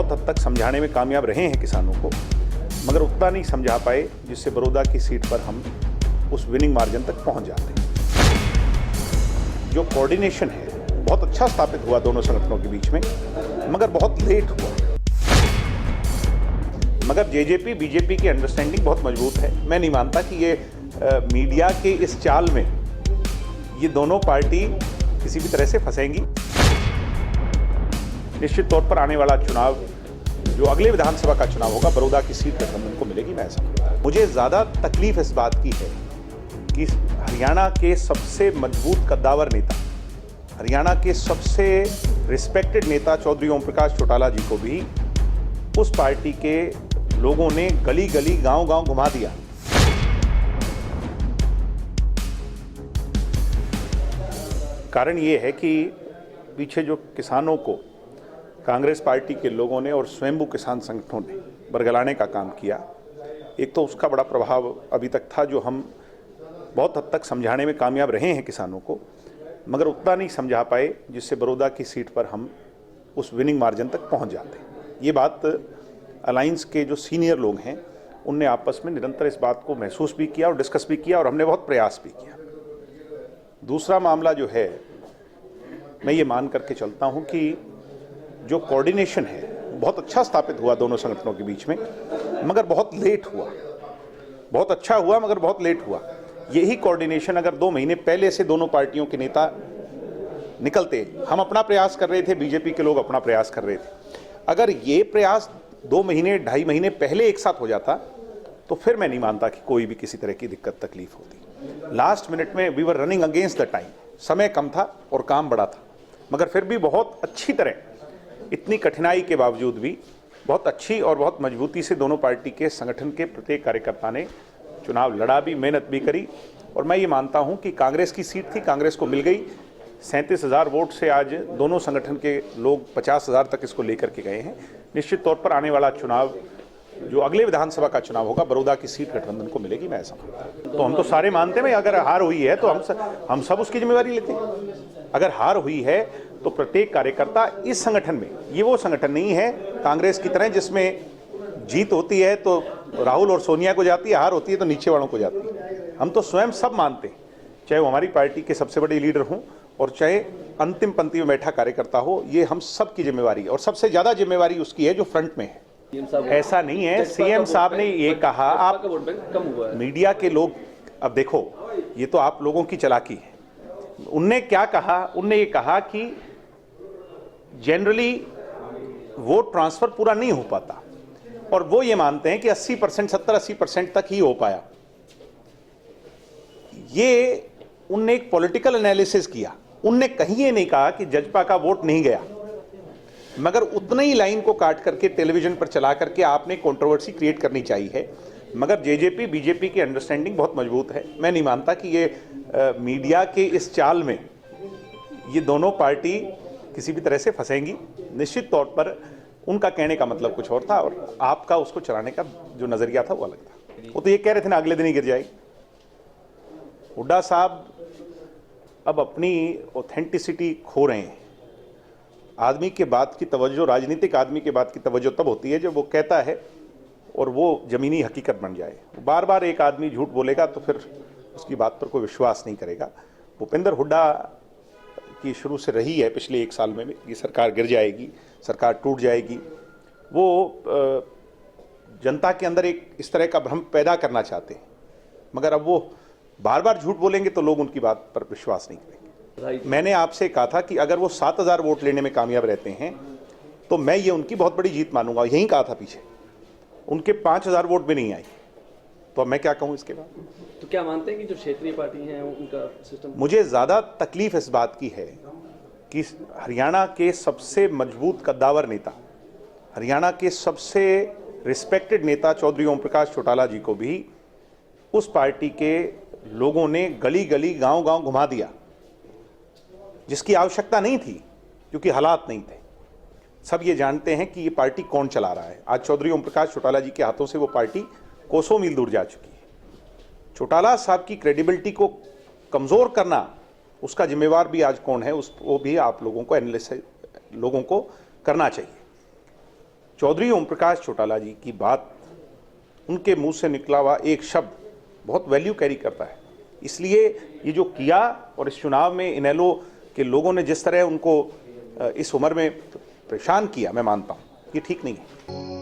बहुत हद तक समझाने में कामयाब रहे हैं किसानों को, मगर उतना नहीं समझा पाए जिससे बड़ौदा की सीट पर हम उस विनिंग मार्जिन तक पहुंच जाते हैं। जो कोऑर्डिनेशन है बहुत अच्छा स्थापित हुआ दोनों संगठनों के बीच में, मगर बहुत लेट हुआ। मगर जेजेपी बीजेपी की अंडरस्टैंडिंग बहुत मजबूत है। मैं नहीं मानता कि ये मीडिया के इस चाल में ये दोनों पार्टी किसी भी तरह से फंसेंगी। निश्चित तौर पर आने वाला चुनाव, जो अगले विधानसभा का चुनाव होगा, बड़ौदा की सीट गठबंधन को मिलेगी, मैं ऐसा मानता हूं। मुझे ज़्यादा तकलीफ इस बात की है कि हरियाणा के सबसे मजबूत कद्दावर नेता, हरियाणा के सबसे रिस्पेक्टेड नेता चौधरी ओम प्रकाश चौटाला जी को भी उस पार्टी के लोगों ने गली गली गांव-गांव घुमा दिया। कारण ये है कि पीछे जो किसानों को कांग्रेस पार्टी के लोगों ने और स्वयंभू किसान संगठनों ने बरगलाने का काम किया, एक तो उसका बड़ा प्रभाव अभी तक था, जो हम बहुत हद तक समझाने में कामयाब रहे हैं किसानों को, मगर उतना नहीं समझा पाए जिससे बड़ौदा की सीट पर हम उस विनिंग मार्जिन तक पहुंच जाते हैं। ये बात अलायंस के जो सीनियर लोग हैं उनने आपस में निरंतर इस बात को महसूस भी किया और डिस्कस भी किया, और हमने बहुत प्रयास भी किया। दूसरा मामला जो है, मैं ये मान करके चलता हूं कि जो कोऑर्डिनेशन है बहुत अच्छा स्थापित हुआ दोनों संगठनों के बीच में, मगर बहुत लेट हुआ। बहुत अच्छा हुआ मगर बहुत लेट हुआ। यही कोऑर्डिनेशन अगर 2 महीने पहले से दोनों पार्टियों के नेता निकलते, हम अपना प्रयास कर रहे थे, बीजेपी के लोग अपना प्रयास कर रहे थे, अगर ये प्रयास 2 महीने 2.5 महीने पहले एक साथ हो जाता तो फिर मैं नहीं मानता कि कोई भी किसी तरह की दिक्कत तकलीफ होती। लास्ट मिनट में we were running against the time, समय कम था और काम बड़ा था, मगर फिर भी बहुत अच्छी तरह, इतनी कठिनाई के बावजूद भी बहुत अच्छी और बहुत मजबूती से दोनों पार्टी के संगठन के प्रत्येक कार्यकर्ता ने चुनाव लड़ा भी, मेहनत भी करी। और मैं ये मानता हूं कि कांग्रेस की सीट थी, कांग्रेस को मिल गई। 37,000 वोट से आज दोनों संगठन के लोग 50,000 तक इसको लेकर के गए हैं। निश्चित तौर पर आने वाला चुनाव, जो अगले विधानसभा का चुनाव होगा, बड़ौदा की सीट गठबंधन को मिलेगी, मैं ऐसा मानता हूं। तो हम तो सारे मानते हैं, अगर हार हुई है तो हम सब उसकी जिम्मेवारी लेते हैं। अगर हार हुई है तो प्रत्येक कार्यकर्ता इस संगठन में, ये वो संगठन नहीं है कांग्रेस की तरह जिसमें जीत होती है तो राहुल और सोनिया को जाती है, हार होती है तो नीचे वालों को जाती है। हम तो स्वयं सब मानते हैं, चाहे वो हमारी पार्टी के सबसे बड़े लीडर हों और चाहे अंतिम पंक्ति में बैठा कार्यकर्ता हो, ये हम सब की जिम्मेवारी है। और सबसे ज्यादा जिम्मेवारी उसकी है जो फ्रंट में है। ऐसा नहीं है, सीएम साहब ने ये कहा, आप मीडिया के लोग, अब देखो ये तो आप लोगों की चालाकी है। उनने क्या कहा, उनने ये कहा कि जनरली वोट ट्रांसफर पूरा नहीं हो पाता, और वो ये मानते हैं कि 80%, 70-80% तक ही हो पाया। ये उनने एक पॉलिटिकल एनालिसिस किया। उनने कहीं ये नहीं कहा कि जजपा का वोट नहीं गया, मगर उतने ही लाइन को काट करके टेलीविजन पर चला करके आपने कंट्रोवर्सी क्रिएट करनी चाहिए है। मगर जेजेपी बीजेपी की अंडरस्टैंडिंग बहुत मजबूत है। मैं नहीं मानता कि ये मीडिया के इस चाल में ये दोनों पार्टी किसी भी तरह से फंसेंगी। निश्चित तौर पर उनका कहने का मतलब कुछ और था और आपका उसको चलाने का जो नजरिया था वो अलग था। वो तो ये कह रहे थे ना अगले दिन ही गिर जाएगी। हुड्डा साहब अब अपनी ऑथेंटिसिटी खो रहे हैं। आदमी के बात की तवज्जो, राजनीतिक आदमी के बात की तवज्जो तब होती है जब वो कहता है और वो जमीनी हकीकत बन जाए। बार बार एक आदमी झूठ बोलेगा तो फिर उसकी बात पर कोई विश्वास नहीं करेगा। भूपेंद्र हुड्डा की शुरू से रही है पिछले 1 साल में ये सरकार गिर जाएगी, सरकार टूट जाएगी। वो जनता के अंदर एक इस तरह का भ्रम पैदा करना चाहते हैं, मगर अब वो बार बार झूठ बोलेंगे तो लोग उनकी बात पर विश्वास नहीं करेंगे। मैंने आपसे कहा था कि अगर वो 7,000 वोट लेने में कामयाब रहते हैं तो मैं ये उनकी बहुत बड़ी जीत मानूंगा। यही कहा था पीछे, उनके 5,000 वोट भी नहीं आई, तो मैं क्या कहूं इसके बाद। तो क्या मानते हैं कि जो क्षेत्रीय पार्टी हैं उनका सिस्टम, मुझे ज़्यादा तकलीफ इस बात की है कि हरियाणा के सबसे मजबूत कद्दावर नेता, हरियाणा के सबसे रिस्पेक्टेड नेता चौधरी ओम प्रकाश चौटाला जी को भी उस पार्टी के लोगों ने गली गली गांव-गांव घुमा दिया, जिसकी आवश्यकता नहीं थी क्योंकि हालात नहीं थे। सब ये जानते हैं कि ये पार्टी कौन चला रहा है। आज चौधरी ओम प्रकाश चौटाला जी के हाथों से वो पार्टी कोसों मील दूर जा चुकी है। चौटाला साहब की क्रेडिबिलिटी को कमज़ोर करना, उसका जिम्मेवार भी आज कौन है, वो भी आप लोगों को एनालिसिस लोगों को करना चाहिए। चौधरी ओम प्रकाश चौटाला जी की बात, उनके मुंह से निकला हुआ एक शब्द बहुत वैल्यू कैरी करता है। इसलिए ये जो किया, और इस चुनाव में इनेलो के लोगों ने जिस तरह उनको इस उम्र में परेशान किया, मैं मानता हूँ ये ठीक नहीं है।